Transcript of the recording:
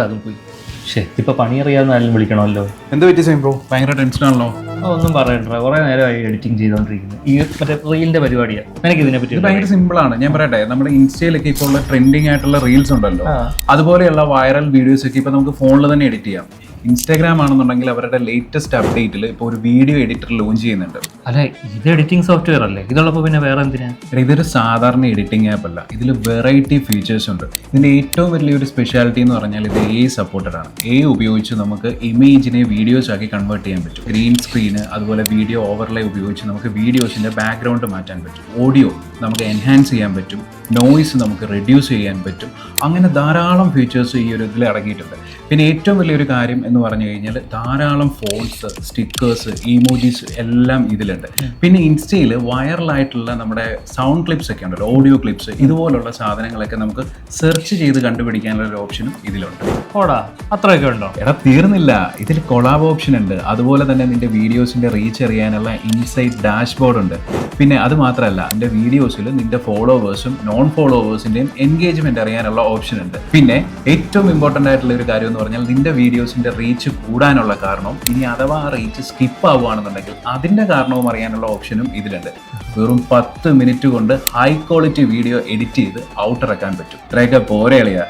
അതും പോയി. പക്ഷേ ഇപ്പൊ പണിയറിയാവുന്ന ആരും വിളിക്കണമല്ലോ. എന്ത് പറ്റി സെയിം ബ്രോ? ഭയങ്കര ടെൻഷനാണല്ലോ. ഒന്നും പറയണ്ട, കുറെ നേരമായി എഡിറ്റിംഗ് ചെയ്തോണ്ടിരിക്കുന്നത്. ഈ മറ്റേ റീലിന്റെ പരിപാടിയാണ്. എനിക്ക് ഇതിനെ പറ്റി ഭയങ്കര സിമ്പിൾ ആണ്. ഞാൻ പറയട്ടെ, നമ്മുടെ ഇൻസ്റ്റയിലൊക്കെ ഇപ്പോൾ ഉള്ള ട്രെൻഡിങ് ആയിട്ടുള്ള റീൽസ് ഉണ്ടല്ലോ, അതുപോലെയുള്ള വൈറൽ വീഡിയോസ് ഒക്കെ ഇപ്പൊ നമുക്ക് ഫോണിൽ തന്നെ എഡിറ്റ് ചെയ്യാം. ഇൻസ്റ്റാഗ്രാം ആണെന്നുണ്ടെങ്കിൽ അവരുടെ ലേറ്റസ്റ്റ് അപ്ഡേറ്റിൽ ഇപ്പോൾ ഒരു വീഡിയോ എഡിറ്റർ ലോഞ്ച് ചെയ്യുന്നുണ്ട്. അല്ലെ, ഇത് എഡിറ്റിംഗ് സോഫ്റ്റ്വെയർ അല്ലേ? ഇതുള്ളപ്പോൾ പിന്നെ വേറെ എന്തിനാ? ഇതൊരു സാധാരണ എഡിറ്റിംഗ് ആപ്പ് അല്ല, ഇതിൽ വെറൈറ്റി ഫീച്ചേഴ്സ് ഉണ്ട്. ഇതിന്റെ ഏറ്റവും വലിയൊരു സ്പെഷ്യാലിറ്റി എന്ന് പറഞ്ഞാൽ ഇത് AI സപ്പോർട്ടഡ് ആണ്. AI ഉപയോഗിച്ച് നമുക്ക് ഇമേജിനെ വീഡിയോസ് ആക്കി കൺവേർട്ട് ചെയ്യാൻ പറ്റും. ഗ്രീൻ സ്ക്രീന്, അതുപോലെ വീഡിയോ ഓവർലേ ഉപയോഗിച്ച് നമുക്ക് വീഡിയോസിന്റെ ബാക്ക്ഗ്രൗണ്ട് മാറ്റാൻ പറ്റും. ഓഡിയോ നമുക്ക് എൻഹാൻസ് ചെയ്യാൻ പറ്റും. നോയ്സ് നമുക്ക് റെഡ്യൂസ് ചെയ്യാൻ പറ്റും. അങ്ങനെ ധാരാളം ഫീച്ചേഴ്സ് ഈ ഒരു ഇതിൽ അടങ്ങിയിട്ടുണ്ട്. പിന്നെ ഏറ്റവും വലിയൊരു കാര്യം എന്ന് പറഞ്ഞു കഴിഞ്ഞാൽ ധാരാളം ഫോൺസ്, സ്റ്റിക്കേഴ്സ്, ഇമോജീസ് എല്ലാം ഇതിലുണ്ട്. പിന്നെ ഇൻസ്റ്റയിൽ വൈറലായിട്ടുള്ള നമ്മുടെ സൗണ്ട് ക്ലിപ്സ് ഒക്കെ ഉണ്ടല്ലോ, ഓഡിയോ ക്ലിപ്സ്, ഇതുപോലുള്ള സാധനങ്ങളൊക്കെ നമുക്ക് സെർച്ച് ചെയ്ത് കണ്ടുപിടിക്കാനുള്ള ഒരു ഓപ്ഷനും ഇതിലുണ്ട്. അത്രയൊക്കെ ഉണ്ടോ? തീർന്നില്ല, ഇതിൽ കൊളാബ് ഓപ്ഷൻ ഉണ്ട്. അതുപോലെ തന്നെ നിന്റെ വീഡിയോസിന്റെ റീച്ച് അറിയാനുള്ള ഇൻസൈറ്റ് ഡാഷ്ബോർഡ് ഉണ്ട്. പിന്നെ അത് മാത്രമല്ല, നിന്റെ വീഡിയോസിൽ നിന്റെ ഫോളോവേഴ്സും നോൺ ഫോളോവേഴ്സിന്റെയും എൻഗേജ്മെന്റ് അറിയാനുള്ള ഓപ്ഷൻ ഉണ്ട്. പിന്നെ ഏറ്റവും ഇമ്പോർട്ടന്റ് ആയിട്ടുള്ള ഒരു കാര്യം എന്ന് പറഞ്ഞാൽ, നിന്റെ വീഡിയോസിന്റെ റീച്ച് കൂടാനുള്ള കാരണവും ഇനി അഥവാ ആ റീച്ച് സ്കിപ്പ് ആവുകയാണെന്നുണ്ടെങ്കിൽ അതിന്റെ കാരണവും അറിയാനുള്ള ഓപ്ഷനും ഇതിലുണ്ട്. വെറും 10 മിനിറ്റ് കൊണ്ട് ഹൈ ക്വാളിറ്റി വീഡിയോ എഡിറ്റ് ചെയ്ത് ഔട്ട് ഇറക്കാൻ പറ്റും. ഇത്രയൊക്കെ പോരെ അളിയാ.